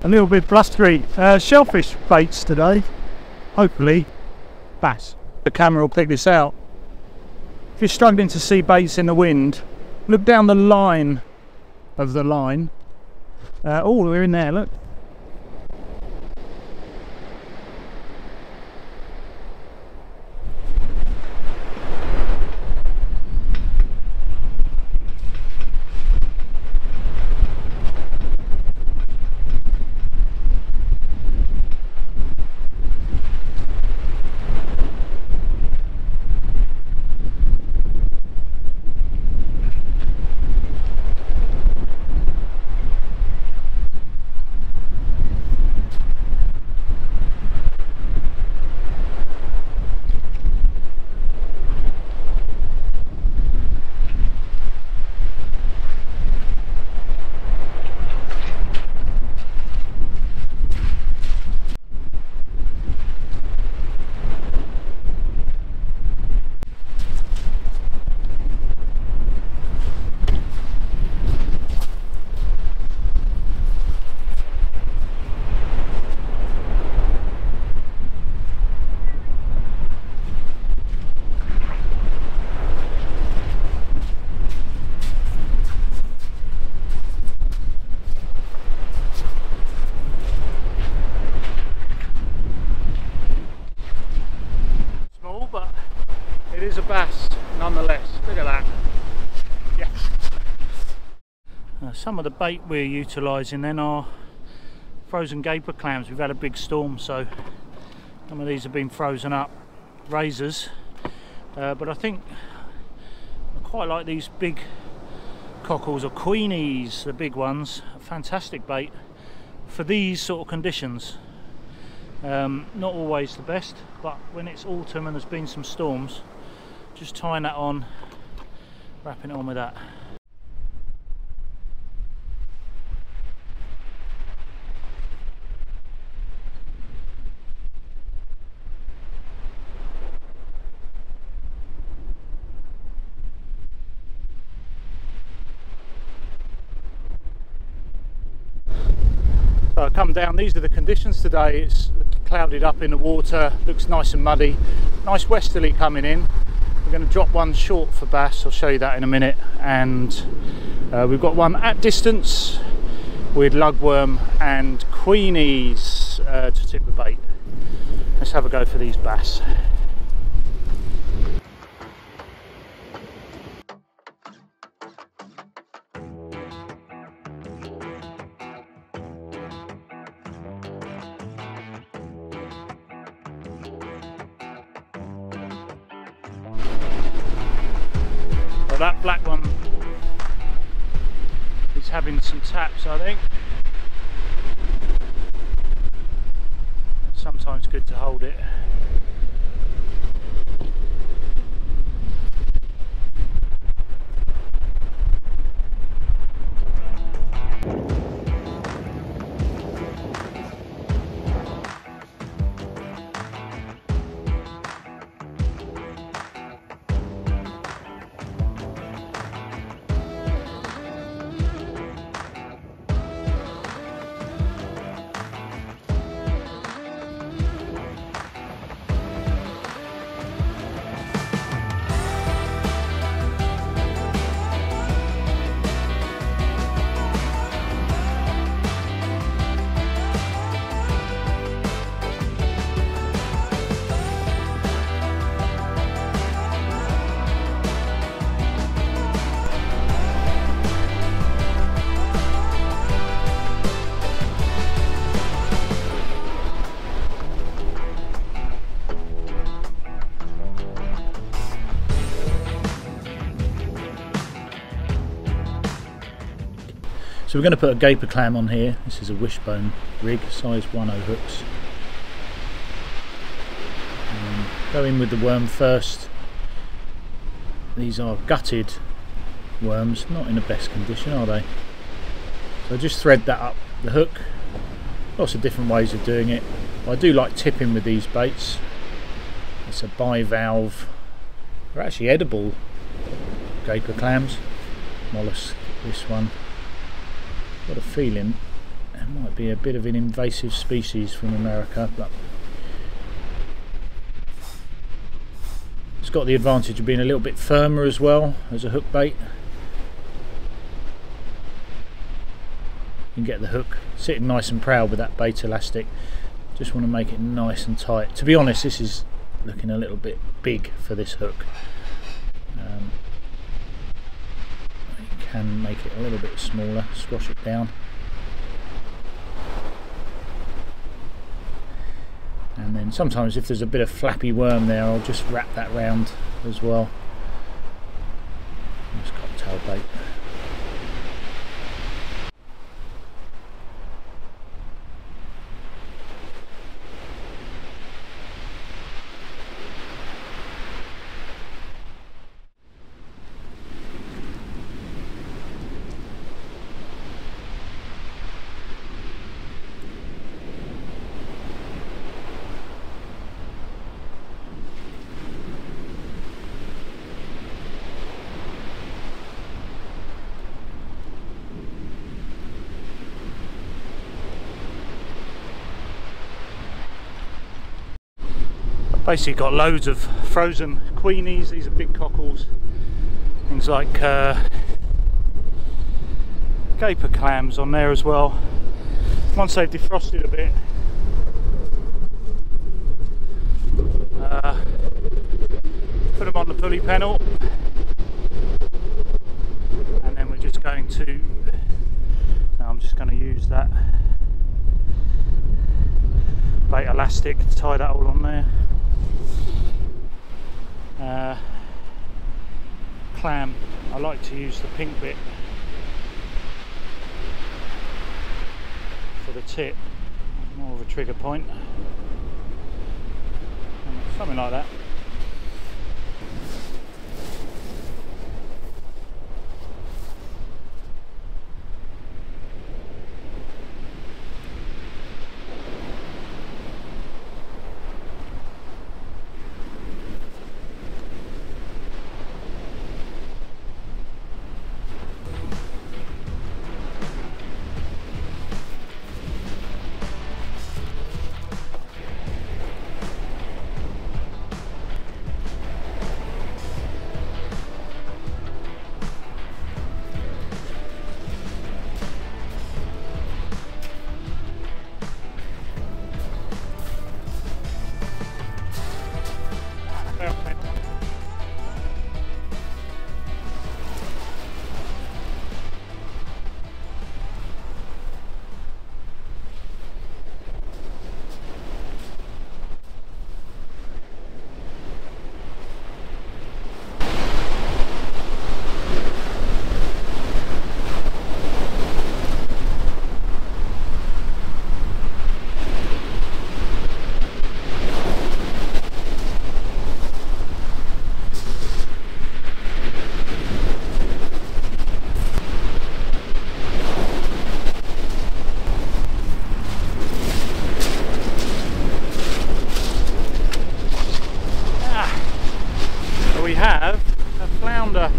a little bit blustery. Shellfish baits today, hopefully bass. The camera will pick this out. If you're struggling to see baits in the wind, look down the line of the line. Oh, we're in there, look. It is a bass nonetheless. Look at that. Yes. Some of the bait we're utilising then are frozen gaper clams. We've had a big storm, so some of these have been frozen up. Razors, but I think I quite like these big cockles or queenies, the big ones. Fantastic bait for these sort of conditions. Not always the best, but when it's autumn and there's been some storms, just tying that on, wrapping it on with that. So I come down, these are the conditions today. It's clouded up in the water, looks nice and muddy. Nice westerly coming in. We're going to drop one short for bass, I'll show you that in a minute. And we've got one at distance with lugworm and queenies to tip the bait. Let's have a go for these bass. Well, that black one is having some taps, I think. Sometimes good to hold it. So we're going to put a gaper clam on here. This is a wishbone rig, size 1/0 hooks. Go in with the worm first. These are gutted worms, not in the best condition, are they? So just thread that up the hook. Lots of different ways of doing it. I do like tipping with these baits. It's a bivalve. They're actually edible gaper clams. Mollusk, this one. Got a feeling it Might be a bit of an invasive species from America, but it's got the advantage of being a little bit firmer as well as a hook bait. You can get the hook sitting nice and proud with that bait elastic. Just want to make it nice and tight. To be honest, this is looking a little bit big for this hook. You can make it a little bit smaller, squash it down. And then sometimes if there's a bit of flappy worm there, I'll just wrap that round as well. Nice cocktail bait. Basically got loads of frozen queenies. These are big cockles, things like gaper clams on there as well. Once they've defrosted a bit, put them on the pulley pennel, and then we're just going to, I'm just going to use that bait elastic to tie that all on there. Clam, I like to use the pink bit for the tip, more of a trigger point, something like that. We have a flounder.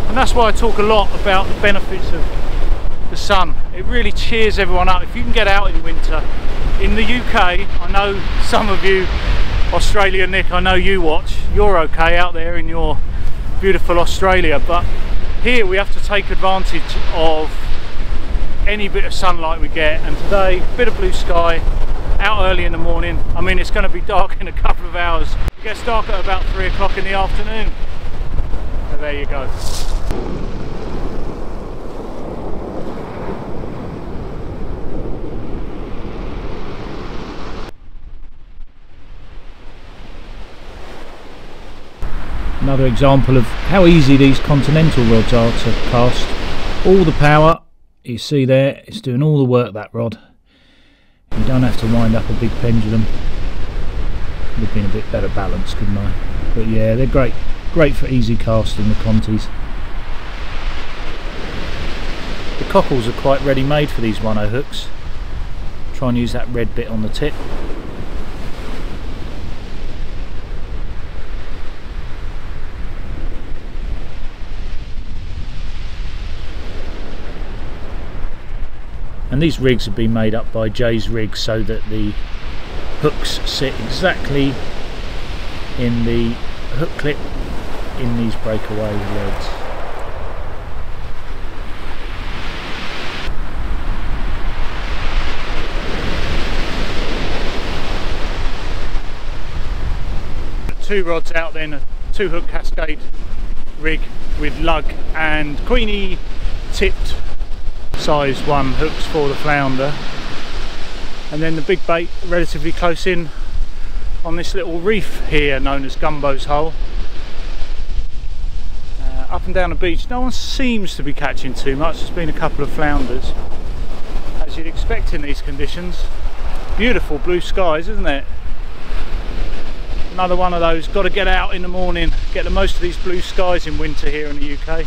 And that's why I talk a lot about the benefits of the sun. It really cheers everyone up. If you can get out in winter. In the UK, I know some of you, Australia, Nick, I know you watch, you're okay out there in your beautiful Australia, but here we have to take advantage of any bit of sunlight we get, and today, bit of blue sky, out early in the morning. I mean, it's going to be dark in a couple of hours. It gets dark at about 3 o'clock in the afternoon. So there you go. Another example of how easy these continental rods are to cast. All the power, you see there, it's doing all the work, that rod. You don't have to wind up a big pendulum. Would have been a bit better balanced, couldn't I? But yeah, they're great for easy casting, the contis. The cockles are quite ready made for these 1/0 hooks. Try and use that red bit on the tip. And these rigs have been made up by Jay's Rigs so that the hooks sit exactly in the hook clip in these breakaway legs. Two rods out then, a 2-hook cascade rig with lug and queenie tipped size 1 hooks for the flounder, and then the big bait relatively close in on this little reef here known as Gumbo's Hole. Up and down the beach no one seems to be catching too much. There's been a couple of flounders, as you'd expect in these conditions. Beautiful blue skies, isn't it? Another one of those, got to get out in the morning, get the most of these blue skies in winter here in the UK.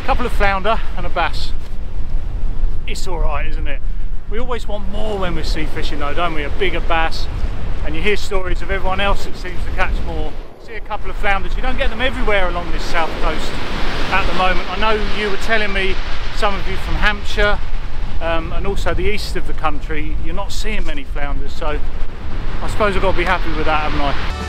Couple of flounder and a bass. It's alright, isn't it? We always want more when we're sea fishing though, don't we? A bigger bass, and you hear stories of everyone else that seems to catch more. See a couple of flounders, you don't get them everywhere along this south coast at the moment. I know you were telling me, some of you from Hampshire and also the east of the country, you're not seeing many flounders, so I suppose I've got to be happy with that, haven't I?